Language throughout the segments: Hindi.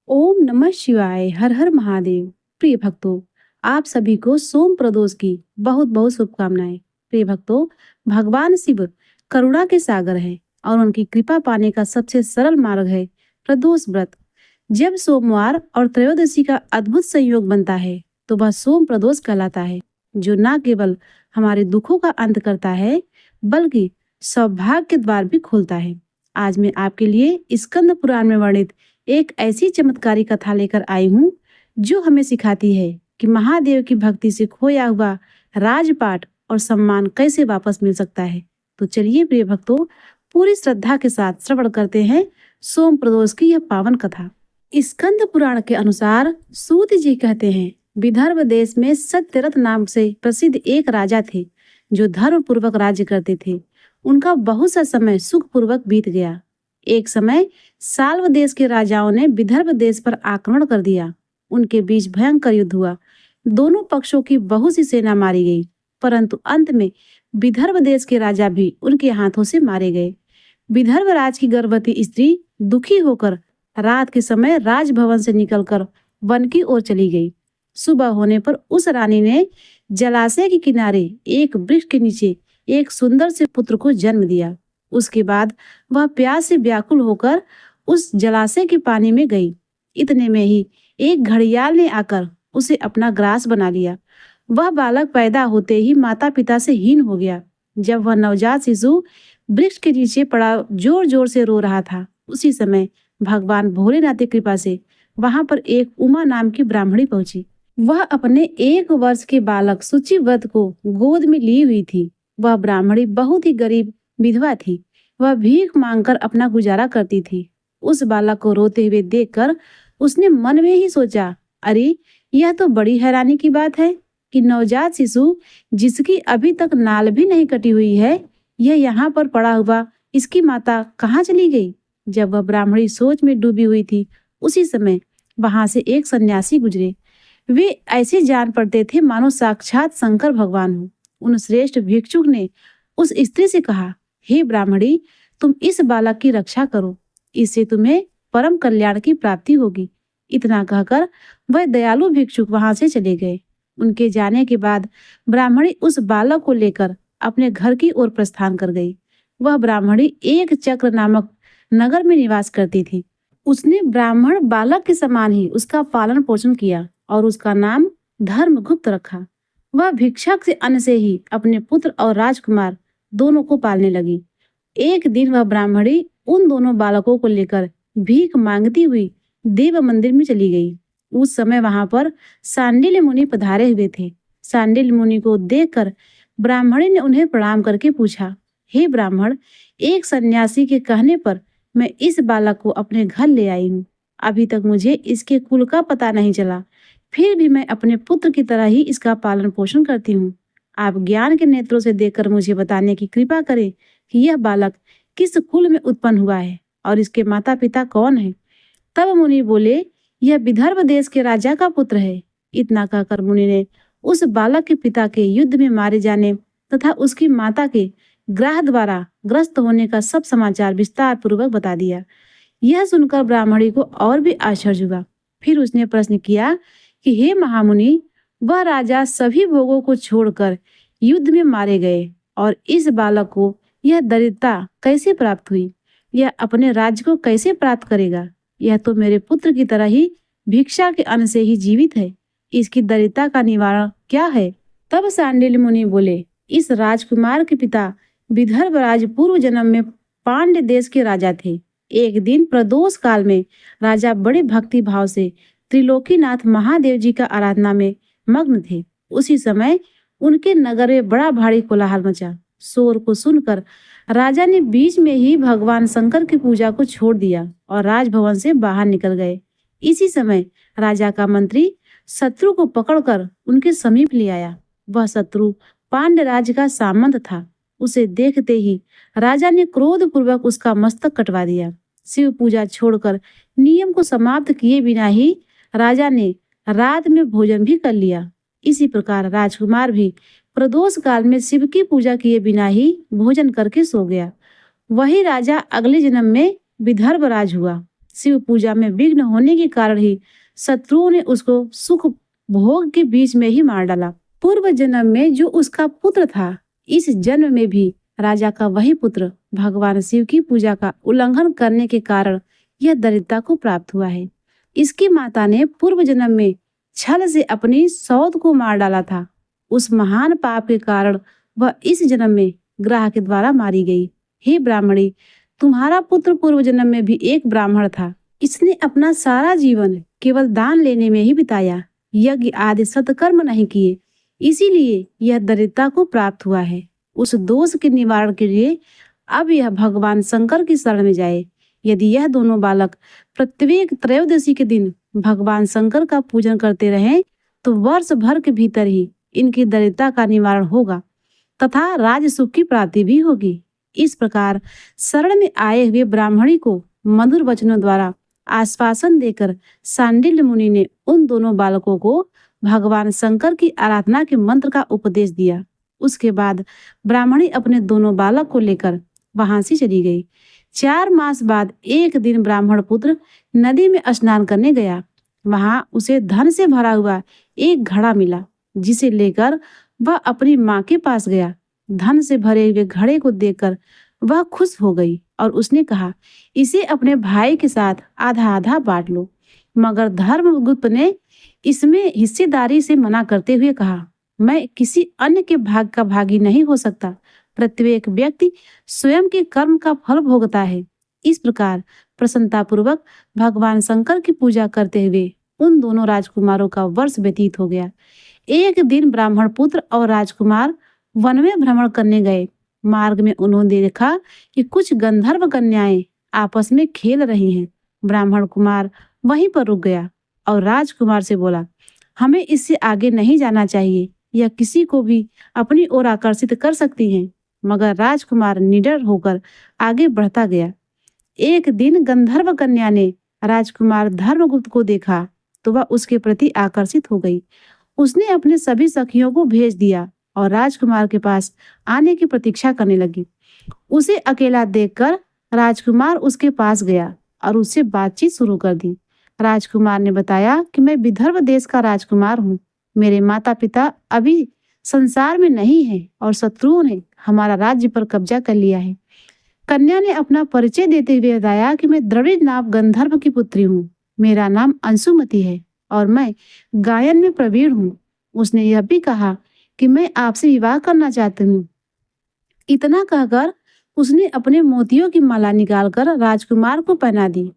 ओम नमः शिवाय। हर हर महादेव। प्रिय भक्तों, आप सभी को सोम प्रदोष की बहुत बहुत शुभकामनाएं। प्रिय भक्तों, भगवान शिव करुणा के सागर है और उनकी कृपा पाने का सबसे सरल मार्ग है प्रदोष व्रत। जब सोमवार और त्रयोदशी का अद्भुत संयोग बनता है तो वह सोम प्रदोष कहलाता है, जो न केवल हमारे दुखों का अंत करता है बल्कि सौभाग्य के द्वार भी खोलता है। आज मैं आपके लिए स्कंद पुराण में वर्णित एक ऐसी चमत्कारी कथा लेकर आई हूँ जो हमें सिखाती है कि महादेव की भक्ति से खोया हुआ राजपाट और सम्मान कैसे वापस मिल सकता है। तो चलिए प्रिय भक्तों, पूरी श्रद्धा के साथ श्रवण करते हैं सोम प्रदोष की यह पावन कथा। स्कंद पुराण के अनुसार सूत जी कहते हैं, विदर्भ देश में सत्यरथ नाम से प्रसिद्ध एक राजा थे जो धर्म पूर्वक राज्य करते थे। उनका बहुत सा समय सुख पूर्वक बीत गया। एक समय साल्व देश के राजाओं ने विदर्भ देश पर आक्रमण कर दिया। उनके बीच भयंकर युद्ध हुआ। दोनों पक्षों की बहुत सी सेना मारी गई, परंतु अंत में विदर्भ देश के राजा भी उनके हाथों से मारे गए। विदर्भ राज की गर्भवती स्त्री दुखी होकर रात के समय राजभवन से निकलकर वन की ओर चली गई। सुबह होने पर उस रानी ने जलाशय के किनारे एक वृक्ष के नीचे एक सुंदर से पुत्र को जन्म दिया। उसके बाद वह प्यास से व्याकुल होकर उस जलाशय के पानी में गई। इतने में ही एक घड़ियाल ने आकर उसे अपना ग्रास बना लिया। वह बालक पैदा होते ही माता पिता से हीन हो गया। जब वह नवजात शिशु वृक्ष के नीचे पड़ा जोर जोर से रो रहा था, उसी समय भगवान भोलेनाथ की कृपा से वहां पर एक उमा नाम की ब्राह्मणी पहुंची। वह अपने 1 वर्ष के बालक शुचिव्रत को गोद में ली हुई थी। वह ब्राह्मणी बहुत ही गरीब विधवा थी। वह भीख मांगकर अपना गुजारा करती थी। उस बालक को रोते हुए देखकर उसने मन में ही सोचा, अरे यह तो बड़ी हैरानी की बात है कि नवजात शिशु जिसकी अभी तक नाल भी नहीं कटी हुई है, यह यहाँ पर पड़ा हुआ इसकी माता कहाँ चली गई। जब वह ब्राह्मणी सोच में डूबी हुई थी, उसी समय वहां से एक सन्यासी गुजरे। वे ऐसे जान पड़ते थे मानो साक्षात शंकर भगवान हो। उन श्रेष्ठ भिक्षुक ने उस स्त्री से कहा, हे ब्राह्मणी, तुम इस बालक की रक्षा करो, इससे तुम्हें परम कल्याण की प्राप्ति होगी। इतना कहकर वह दयालु भिक्षुक वहां से चले गए। उनके जाने के बाद ब्राह्मणी उस बालक को लेकर अपने घर की ओर प्रस्थान कर गई। वह ब्राह्मणी एक चक्र नामक नगर में निवास करती थी। उसने ब्राह्मण बालक के समान ही उसका पालन पोषण किया और उसका नाम धर्मगुप्त रखा। वह भिक्षक से अन्न से ही अपने पुत्र और राजकुमार दोनों को पालने लगी। एक दिन वह ब्राह्मणी उन दोनों बालकों को लेकर भीख मांगती हुई देव मंदिर में चली गई। उस समय वहां पर सांडिल्य मुनि पधारे हुए थे। सांडिल्य मुनि को देखकर ब्राह्मणी ने उन्हें प्रणाम करके पूछा, हे ब्राह्मण, एक सन्यासी के कहने पर मैं इस बालक को अपने घर ले आई हूँ। अभी तक मुझे इसके कुल का पता नहीं चला, फिर भी मैं अपने पुत्र की तरह ही इसका पालन पोषण करती हूँ। आप ज्ञान के नेत्रों से देखकर मुझे बताने की कृपा करें कि यह बालक किस कुल में उत्पन्न हुआ है और इसके माता पिता कौन है। तब मुनि बोले, यह विदर्भ देश के राजा का पुत्र है। इतना कहकर मुनि ने उस बालक के पिता के युद्ध में मारे जाने तथा उसकी माता के ग्रह द्वारा ग्रस्त होने का सब समाचार विस्तार पूर्वक बता दिया। यह सुनकर ब्राह्मणी को और भी आश्चर्य हुआ। फिर उसने प्रश्न किया कि हे महामुनि, वह राजा सभी भोगों को छोड़कर युद्ध में मारे गए और इस बालक को यह दरिद्रता कैसे प्राप्त हुई? यह अपने राज्य को कैसे प्राप्त करेगा? यह तो मेरे पुत्र की तरह ही भिक्षा के अन्न से ही जीवित है। इसकी दरिद्रता का निवारण क्या है? तब सांडिल्य मुनि बोले, इस राजकुमार के पिता विदर्भ राज पूर्व जन्म में पांड्य देश के राजा थे। एक दिन प्रदोष काल में राजा बड़े भक्ति भाव से त्रिलोकीनाथ महादेव जी का आराधना में मग्न थे। उसी समय उनके नगर में बड़ा भारी कोलाहल मचा। शोर को सुनकर राजा ने बीच में ही भगवान शंकर की पूजा को छोड़ दिया और राजभवन से बाहर निकल गए। इसी समय राजा का मंत्री शत्रु को पकड़कर उनके समीप ले आया। वह शत्रु पांड्य राज्य का सामंत था। उसे देखते ही राजा ने क्रोध पूर्वक उसका मस्तक कटवा दिया। शिव पूजा छोड़कर नियम को समाप्त किए बिना ही राजा ने रात में भोजन भी कर लिया। इसी प्रकार राजकुमार भी प्रदोष काल में शिव की पूजा किए बिना ही भोजन करके सो गया। वही राजा अगले जन्म में विदर्भ राज हुआ। शिव पूजा में विघ्न होने के कारण ही शत्रुओं ने उसको सुख भोग के बीच में ही मार डाला। पूर्व जन्म में जो उसका पुत्र था, इस जन्म में भी राजा का वही पुत्र भगवान शिव की पूजा का उल्लंघन करने के कारण यह दरिद्रता को प्राप्त हुआ है। इसकी माता ने पूर्व जन्म में छल से अपनी सौत को मार डाला था। उस महान पाप के कारण वह इस जन्म में ग्रह के द्वारा मारी गई। हे ब्राह्मणी, तुम्हारा पुत्र पूर्व जन्म में भी एक ब्राह्मण था। इसने अपना सारा जीवन केवल दान लेने में ही बिताया, यज्ञ आदि सत्कर्म नहीं किए, इसीलिए यह दरिद्रता को प्राप्त हुआ है। उस दोष के निवारण के लिए अब यह भगवान शंकर की शरण में जाए। यदि यह दोनों बालक प्रत्येक त्रयोदशी के दिन भगवान शंकर का पूजन करते रहें तो वर्ष भर के भीतर ही इनकी दरिद्रता का निवारण होगा तथा राज सुख की प्राप्ति भी होगी। इस प्रकार शरण में आए हुए ब्राह्मणी को मधुर वचनों द्वारा आश्वासन देकर सांडिल्य मुनि ने उन दोनों बालकों को भगवान शंकर की आराधना के मंत्र का उपदेश दिया। उसके बाद ब्राह्मणी अपने दोनों बालक को लेकर वहां से चली गई। 4 मास बाद एक दिन ब्राह्मण पुत्र नदी में स्नान करने गया। वहां उसे धन से भरा हुआ एक घड़ा मिला, जिसे लेकर वह अपनी माँ के पास गया। धन से भरे हुए घड़े को देखकर वह खुश हो गई और उसने कहा, इसे अपने भाई के साथ आधा आधा बांट लो। मगर धर्मगुप्त ने इसमें हिस्सेदारी से मना करते हुए कहा, मैं किसी अन्य के भाग का भागी नहीं हो सकता। प्रत्येक व्यक्ति स्वयं के कर्म का फल भोगता है। इस प्रकार प्रसन्नतापूर्वक भगवान शंकर की पूजा करते हुए उन दोनों राजकुमारों का वर्ष व्यतीत हो गया। एक दिन ब्राह्मण पुत्र और राजकुमार वन में भ्रमण करने गए। मार्ग में उन्होंने देखा कि कुछ गंधर्व कन्याएं आपस में खेल रही हैं। ब्राह्मण कुमार वहीं पर रुक गया और राजकुमार से बोला, हमें इससे आगे नहीं जाना चाहिए, यह किसी को भी अपनी ओर आकर्षित कर सकती हैं। मगर राजकुमार निडर होकर आगे बढ़ता गया। एक दिन गंधर्व कन्या ने राजकुमार धर्मगुप्त को देखा तो वह उसके प्रति आकर्षित हो गई। उसने अपने सभी सखियों को भेज दिया और राजकुमार के पास आने की प्रतीक्षा करने लगी। उसे अकेला देखकर राजकुमार उसके पास गया और उससे बातचीत शुरू कर दी। राजकुमार ने बताया कि मैं विदर्भ देश का राजकुमार हूँ। मेरे माता पिता अभी संसार में नहीं है और शत्रुओं ने हमारा राज्य पर कब्जा कर लिया है। कन्या ने अपना परिचय देते हुए बताया कि मैं द्रविड़ नाम गंधर्व की पुत्री हूँ। मेरा नाम अंशुमति है और मैं गायन में प्रवीण हूँ। उसने यह भी कहा कि मैं आपसे विवाह करना चाहती हूँ। इतना कहकर उसने अपने मोतियों की माला निकालकर राजकुमार को पहना दी।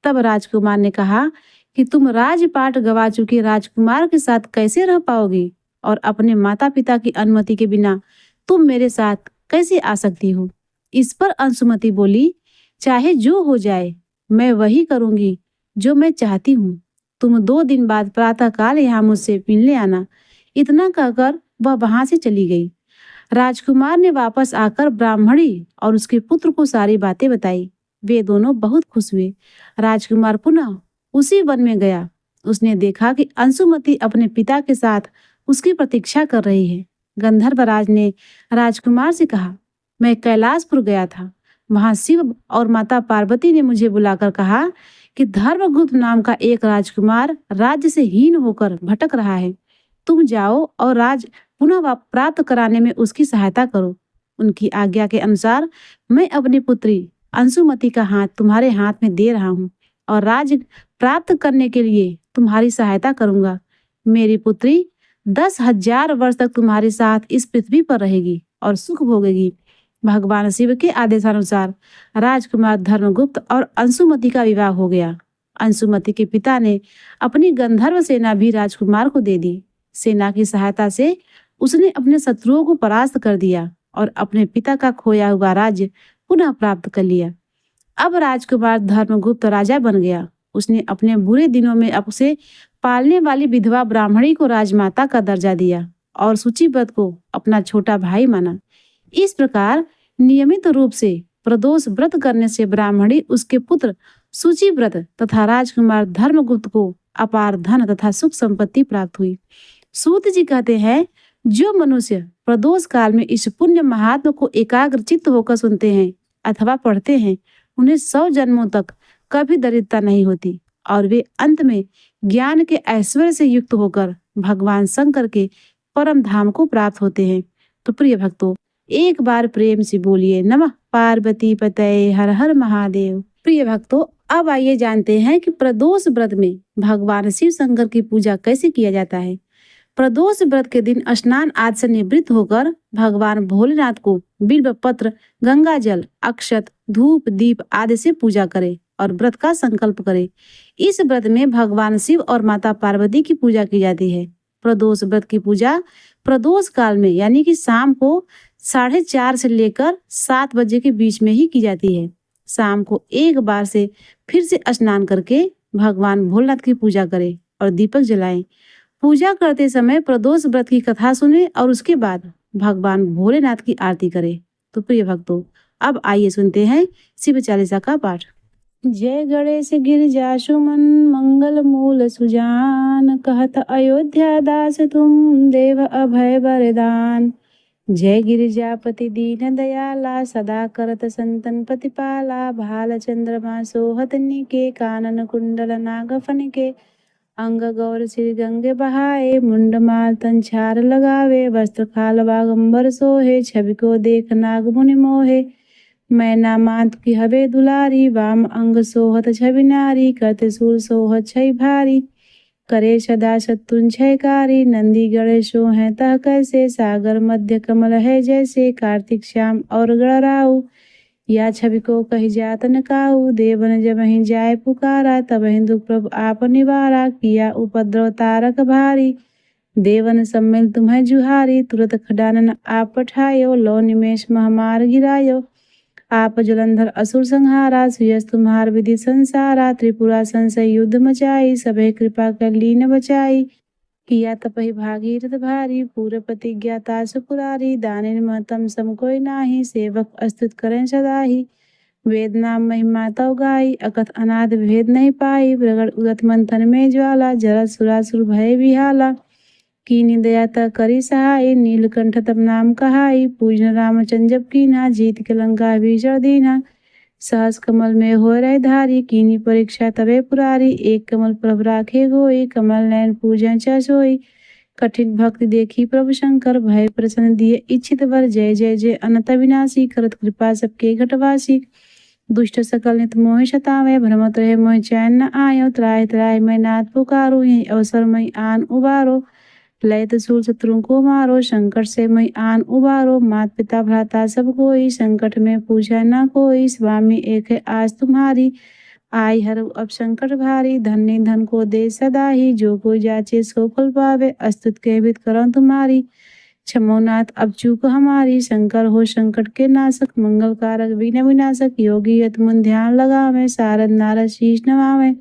तब राजकुमार ने कहा कि तुम राजपाट गवा चुके राजकुमार के साथ कैसे रह पाओगी और अपने माता पिता की अनुमति के बिना तुम मेरे साथ कैसे आ सकती हो। इस पर अंशुमति बोली, चाहे जो हो जाए मैं वही करूंगी जो मैं चाहती हूँ। तुम 2 दिन बाद प्रातःकाल यहाँ मुझसे मिलने आना। इतना कहकर वह वहां से चली गई। राजकुमार ने वापस आकर ब्राह्मणी और उसके पुत्र को सारी बातें बताई। वे दोनों बहुत खुश हुए। राजकुमार पुनः उसी वन में गया। उसने देखा कि अंशुमति अपने पिता के साथ उसकी प्रतीक्षा कर रही है। गंधर्वराज ने राजकुमार से कहा, मैं कैलाशपुर गया था। वहां शिव और माता पार्वती ने मुझे बुलाकर कहा कि धर्मगुप्त नाम का एक राजकुमार राज्य से हीन होकर भटक रहा है। तुम जाओ और राज पुनः प्राप्त कराने में उसकी सहायता करो। उनकी आज्ञा के अनुसार मैं अपनी पुत्री अंशुमति का हाथ तुम्हारे हाथ में दे रहा हूँ और राज प्राप्त करने के लिए तुम्हारी सहायता करूंगा। मेरी पुत्री 10,000 वर्ष तक तुम्हारे साथ इस पृथ्वी पर रहेगी और सुख भोगेगी। भगवान शिव के आदेशानुसार राजकुमार धर्मगुप्त और अंशुमति का विवाह हो गया। अंशुमति के पिता ने अपनी गंधर्व सेना भी राजकुमार को दे दी। सेना की सहायता से उसने अपने शत्रुओं को परास्त कर दिया और अपने पिता का खोया हुआ राज्य पुनः प्राप्त कर लिया। अब राजकुमार धर्मगुप्त राजा बन गया। उसने अपने बुरे दिनों में उसे पालने वाली विधवा ब्राह्मणी को राजमाता का दर्जा दिया और सूचीव्रत को अपना छोटा भाई माना। इस प्रकार नियमित रूप से प्रदोष व्रत करने से ब्राह्मणी, उसके पुत्र सूचीव्रत तथा राजकुमार धर्मगुप्त को अपार धन तथा सुख संपत्ति प्राप्त हुई। सूत जी कहते हैं, जो मनुष्य प्रदोष काल में इस पुण्य महात्म को एकाग्रचित्त होकर सुनते हैं अथवा पढ़ते हैं, उन्हें 100 जन्मों तक कभी दरिद्रता नहीं होती और वे अंत में ज्ञान के ऐश्वर्य से युक्त होकर भगवान शंकर के परम धाम को प्राप्त होते हैं। तो प्रिय भक्तों, एक बार प्रेम से बोलिए नमः पार्वती पतये हर हर महादेव। प्रिय भक्तों, अब आइए जानते हैं कि प्रदोष व्रत में भगवान शिव शंकर की पूजा कैसे किया जाता है। प्रदोष व्रत के दिन स्नान आदि से निवृत्त होकर भगवान भोलेनाथ को बिल्व पत्र, गंगा जल, अक्षत, धूप, दीप आदि से पूजा करें और व्रत का संकल्प करें। इस व्रत में भगवान शिव और माता पार्वती की पूजा की जाती है। प्रदोष व्रत की पूजा प्रदोष काल में यानी कि शाम को 4:30 से लेकर 7 बजे के बीच में ही की जाती है। शाम को एक बार से फिर से स्नान करके भगवान भोलेनाथ की पूजा करें और दीपक जलाएं। पूजा करते समय प्रदोष व्रत की कथा सुने और उसके बाद भगवान भोलेनाथ की आरती करें। तो प्रिय भक्तों, अब आइए सुनते हैं शिव चालीसा का पाठ। जय गणेश गिरिजा सुमन मंगल मूल सुजान, कहत अयोध्या दास तुम देव अभय वरदान। जय गिरिजापति दीन दयाला, सदा करत संतन प्रतिपाला। भाल चंद्रमा सोहत निके, कानन कुंडल नाग फनिके। अंग गौर श्री गंगे बहाए, मुंड माल तन छार लगावे। वस्त्र खाल बागंबर सोहे, छवि को देख नाग मुनि मोहे। मैना मात की हवे दुलारी, वाम अंग सोहत छवि नारी। करते सूल सोहत छई भारी, करे सदा शत्रुन क्षयकारी। नंदी गणेशो हैं तह कैसे, सागर मध्य कमल है जैसे। कार्तिक श्याम और गणराऊ, या छवि को कही जात न काऊ। देवन जब ही जाय पुकारा, तब ही दुख प्रभु आप निवारा। किया उपद्रव तारक भारी, देवन सम्मिल तुम्हें जुहारी। तुरत खडानन आप पठायो, लो निमेष महामार गिरायो। आप जलंधर असुर संहारा, सुयस तुम्हार विधि संसारा। त्रिपुरा संशय युद्ध मचाई, सभे कृपा कर लीन बचाई। किया तपहि भागीरथ भारी, पूर प्रतिज्ञा तासु पुरारी। दानिन महतम सम कोई नाही, सेवक अस्तुत करें सदाही। वेद नाम महिमा तव गाई, अकथ अनाद भेद नहीं पाई। प्रगट उदत मंथन में ज्वाला, जरत सुरासुर भय विहाला। कीनी दया त करी सहाय, नीलकंठ तब नाम कहाई। पूजन रामचंद्र जब कीना, जीत के लंका भीषण दीना। सहस कमल में हो रहे धारी, कीनी परीक्षा तबे पुरारी। एक कमल प्रभु राखे गोई, कमल नयन पूजन च सोई। कठिन भक्ति देखी प्रभु शंकर, भय प्रसन्न दिए इच्छित वर। जय जय जय अनंत विनाशी, करत कृपा सबके घटवासी। दुष्ट सकल नित मोहि सतावे, भ्रमत रहे मोहि चैन न आयो। त्राहि त्राहि मैं नाथ पुकारो, यही अवसर मैं आन उबारो। लय त्रिशूल शत्रुओं को मारो, संकट से मैं आन उबारो। मात पिता भ्राता सब कोई, संकट में पूछा न कोई। स्वामी एक है आज तुम्हारी, आई हर अब संकट भारी। धन्य धन को दे सदा ही, जो कोई जाचे सो फल पावे। अस्तुत कहबित करो तुम्हारी, क्षमोनाथ अब चूक हमारी। शंकर हो संकट के नाशक, मंगल कारक विघ्न विनाशक। योगी यत मन ध्यान लगावे, सारद नारद शीश नवावे।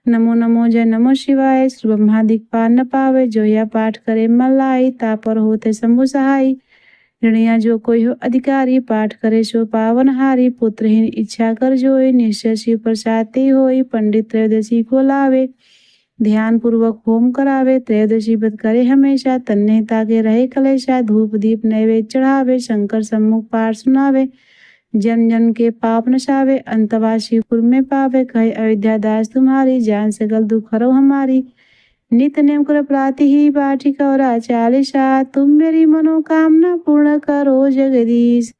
नमो नमो जय नमो शिवाय, ब्रह्मादिक पार न पावे। जो यह पाठ करे मलाई, तापर होते शंभु सहाय। ऋणिया जो कोई हो अधिकारी, पाठ करे सो पावन हारी। पुत्रहीन इच्छा कर जोई, निश्चय शिव प्रसाद होई। पंडित त्रयोदशी को लावे, ध्यान पूर्वक होम करावे। त्रयोदशी व्रत करे हमेशा, तन्ने ताके रहे कलेशा। धूप दीप नैवेद्य चढ़ावे, शंकर सम्मुख पाठ सुनावे। जन जन के पाप नशावे, अंतवा शिवपुर में पावे। कहे अयोध्या दास तुम्हारी, जान सकल दुख हरो हमारी। नित नेम कर प्राति ही पाठी और चालीसा, तुम मेरी मनोकामना पूर्ण करो जगदीश।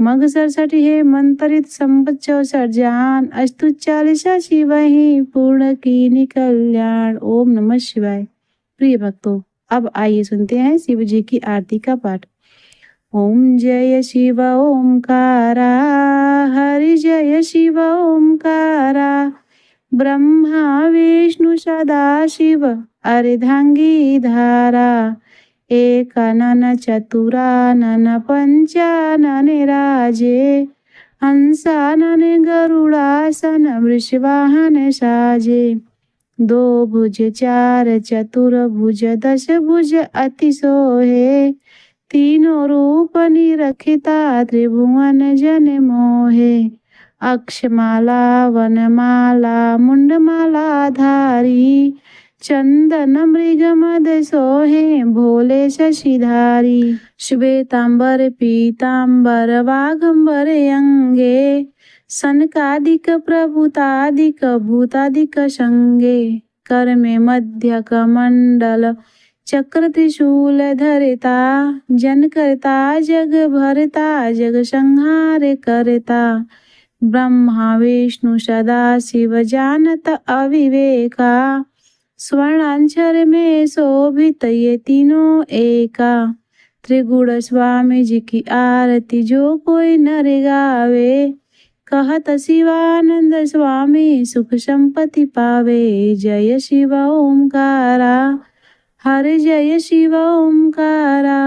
मग 67 है मंत्रित, संबत 64 जान। अस्तुत 40 शिव ही, पूर्ण की कल्याण। ओम नमः शिवाय। प्रिय भक्तों, अब आइए सुनते हैं शिव जी की आरती का पाठ। ओम जय शिव ओंकारा, हरि जय शिव ओंकारा। ब्रह्मा विष्णु सदा शिव, अर्धांगी धारा। एकानन चतुरानन पंचानन राजे। हंसानन गरुड़ासन, वृषवाहन साजे। दो भुज चार चतुर्भुज, 10 भुज अति सोहे। तीनों रूप निरखिता, त्रिभुवन जन मोहे। अक्षमाला वनमाला, मुंडमाला धारी। चंदन मृग मद सोहे, भोले शशिधारी। श्वेतांबर पीतांबर, वागंबर अंगे। सनकादिक प्रभुतादिक भूतादिक संगे कर में मध्य कमंडल चक्र त्रिशूल धरता जन करता जग भरता जग संहार करता ब्रह्मा विष्णु सदा शिव जानत अविवेका स्वर्णाक्षर में शोभित ये तीनों एका त्रिगुण स्वामी जी की आरती जो कोई नर गावे कहत शिवानंद स्वामी सुख संपत्ति पावे जय शिव ओंकारा हर जय शिव ओंकारा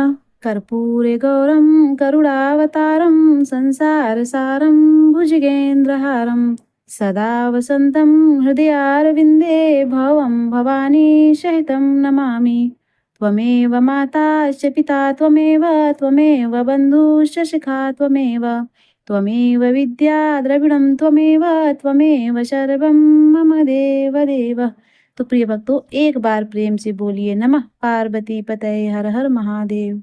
कर्पूरे गौरम करुणावतारम संसार सारम भुजगेन्द्रहारम सदा वसंतं हृदयारविन्दे भवं भवानी सहितं नमामि त्वमेव माता च पिता त्वमेव बन्धुश्च सखा त्वमेव विद्या द्रविणं त्वमेव सर्वं मम देव देव। तो प्रिय भक्तों, एक बार प्रेम से बोलिए नमः पार्वती पतये हर हर महादेव।